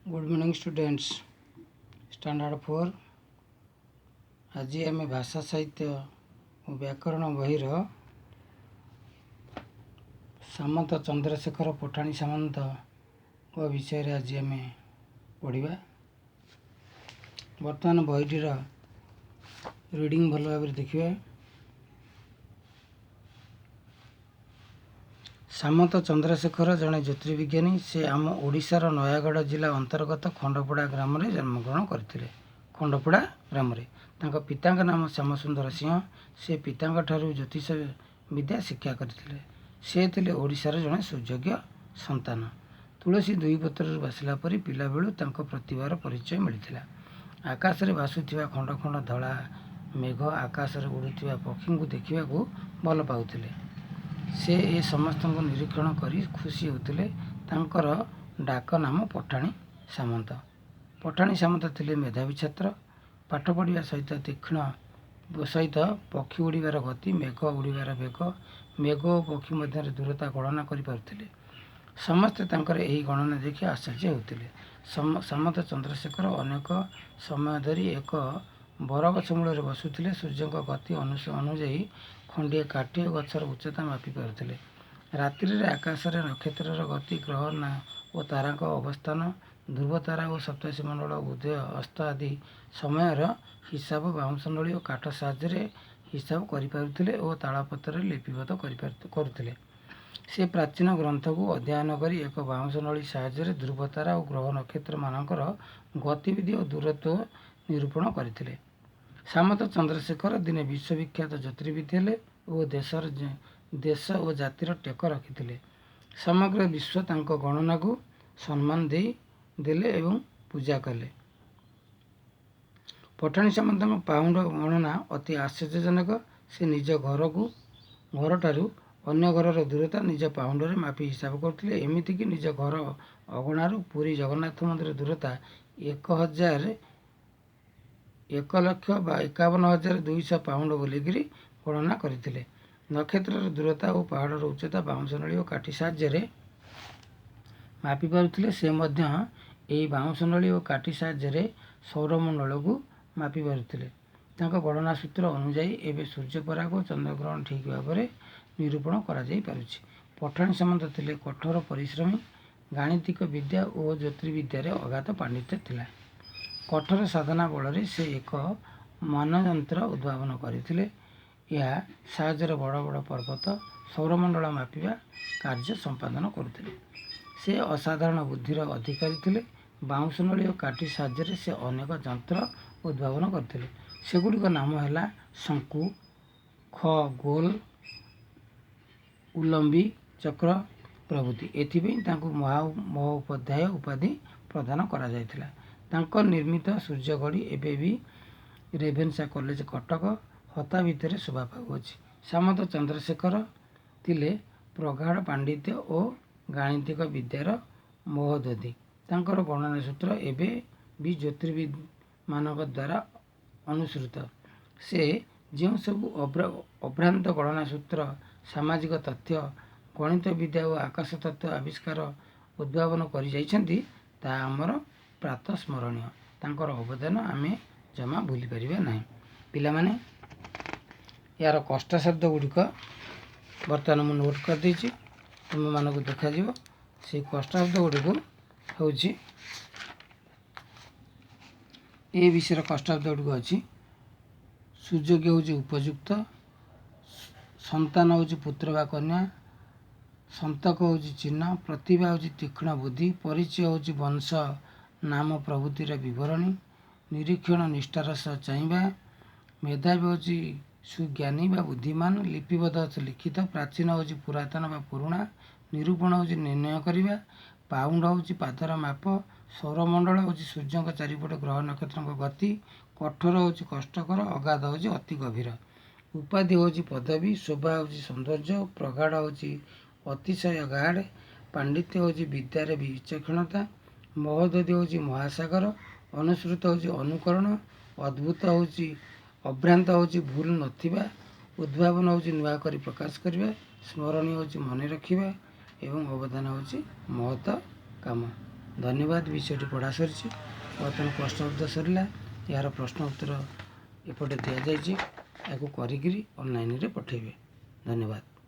Good morning students standard 4 आज आम भाषा साहित्य और व्याकरण बहिर सामंत चंद्रशेखर पठाणी सामंत विषय आज आम पढ़ा। बर्तमान बहीटीर रीडिंग भल भाव देखिए। सामंत चंद्रशेखर जड़े ज्योतिर्विज्ञानी। से आम ओडिशार नयागढ़ जिला अंतर्गत खंडपड़ा ग्राम में जन्मग्रहण करते। खंडपड़ा ग्राम तांका पिता नाम श्यामसुंदर सिंह। से पिता ज्योतिष विद्या शिक्षा करते। से थिले ओडिशार जड़े सुयोग्य संतान। तुलसी दुई पत्र बासिला परी पिला बेलू तांको प्रतिभार परिचय मिलता। आकाश में भासुवा खंड खंड धला मेघ आकाश में उड़ुवा पक्षी को देखा भल पाउथिले। से ए समस्त निरीक्षण करी खुशी होते। तांकर डाक नाम पठाणी सामंत। पठाणी सामंत थिले मेधावी छात्र। पाठ पढ़ा सहित तीक्ष्ण सहित पक्षी उड़ार गति मेघ उड़ार वेग मेघ और पक्षी मध्य दूरता गणना करें। समस्ते तांकर एही गणना देखि आश्चर्य होते। सामंत चंद्रशेखर अनेक समय धरी एक बरगछ मूल बसुले। सूर्य गति अनुजाई खंडे काठी और गचर उच्चता मापि पारुथिले। रात्रि रे आकाश रे नक्षत्रर गति ग्रह और तारा अवस्थान ध्रुव तारा और सप्तर्षि मंडल उदय अस्त आदि समय हिसाब बाउंश नली और काठ साहाय्य हिसाब करें और तालपत्र लिपिबद्ध करुले। से प्राचीन ग्रंथ को अध्ययन कर एक बाउंश नली साहाय्य ध्रुव तारा और ग्रह नक्षत्र मानकर गतिविधि और दूरत्व निरूपण करते। सामंत चंद्रशेखर दिने विश्वविख्यात ज्योतिर्विद हेले और देश और जातिर टेक रखिते। समग्र विश्व तांको गणना को सम्मान देले एवं पूजा कले। पठाणी सामंत पाउंड गणना अति आश्चर्यजनक। से निज घर ठारू अन्य घर दूरता निज पाउंड रे मापी हिसाब करते। एमतीक निज घर अगणार पुरी जगन्नाथ मंदिर दूरता 1,51,200 पाउंड बोलिकी गणना करते। नक्षत्र दूरता और पहाड़ उच्चता बाउंश नली और काठी साहाय्य मापि पारुथिले। से मध्य एही बाउंश नली और काठी साहाय्य सौरमंडल को मापि पारुथिले। तांको गणना सूत्र अनुजाई एवं सूर्यपराग और चंद्रग्रहण ठीक भाव में निरूपण करा जाई पारुछि। पठाणी सामंत थिले कठोर परिश्रमी। गाणितिक विद्या और ज्योतिर्विद्यार अगाध पांडित्य थिला। कठोर साधना बल से एक मानयंत्र उद्भावन करते। यह साहाय्य बड़ बड़ पर्वत सौरमंडल मापिवा कार्य संपादन करते। से असाधारण बुद्धिर अधिकारी थिले। बाउंश नली और काठी साहाय्य से अनेक यंत्र उद्भावन करते। सेगुड़िक नाम है शंकु खगोल उलंबी चक्र प्रभृति। एथिपाई तांको महोपाध्याय उपाधि प्रदान करा जायतिला। तांको निर्मित सूर्य घड़ी एबे भी रेभेन्सा कॉलेज कटक हता भितर शोभा पाउछि। सामंत चंद्रशेखर थिले प्रगाढ़ पांडित्य और गाणितिक विद्यार महोदधि। तांकर गणना सूत्र एबे भी ज्योतिर्विद मानक द्वारा अनुसृत। से जो सब अभ्रांत गणना सूत्र सामाजिक तथ्य गणित विद्या और आकाश तत्व आविष्कार उद्भावन कर जाइछन्ति ता आमर प्रात स्मरणीय। तांकर अवदान आमे जमा भूली परिबा नाही। पिला माने यार कष्ट शब्द गुड़िक बर्तमान मुझे नोट कर देछि। तुम मानक देखा जीवो। से कष्ट शब्द गुड़िक हूँ ए विषय कष्ट शब्द गुड़िक अच्छी सुयोग्य हूँ उपयुक्त संतान हूँ पुत्र बा कन्या संतक हूँ चिन्ह प्रतिभा हूँ तीक्ष्ण बुद्धि परिचय हूँ वंश नाम प्रभृतिर बरणी निरीक्षण निष्ठार सह चाहिए मेधावी हूँ सुज्ञानी बा बुद्धिमान लिपिबद्ध लिखित प्राचीन हूँ पुरातन बा पुराणा निरूपण हूँ निर्णय करने पाउंड हूँ पादर माप सौरमंडल हूँ सूर्य चारिपट ग्रह नक्षत्र गति कठोर हूँ कष्टकर अगाध हूँ अति गभीर उपाधि हूँ पदवी शोभा हूँ सौंदर्य प्रगाढ़ हूँ अतिशय गाढ़ पांडित्य हूँ विद्यार विचक्षणता महोदधि हूँ महासागर अनुसृत हूँ अनुकरण अद्भुत हूँ अभ्रांत हूँ भूल नथिबा उद्भावन हूँ नुआ करी प्रकाश करवा स्मरणीय हूँ मन रखा एवं अवदान हूँ महत काम। ଧନ୍ୟବାଦ। ବିଷୟଟି ପଢ଼ା ସରିଛି। ବର୍ତ୍ତମାନ ପ୍ରଶ୍ନ ଉତ୍ତର ସରିଲା। ଏହାର ପ୍ରଶ୍ନ ଉତ୍ତର ଏପଟେ ଦିଆଯାଇଛି। ଏହାକୁ କରିକିରି ଅନଲାଇନରେ ପଠାଇବେ। ଧନ୍ୟବାଦ।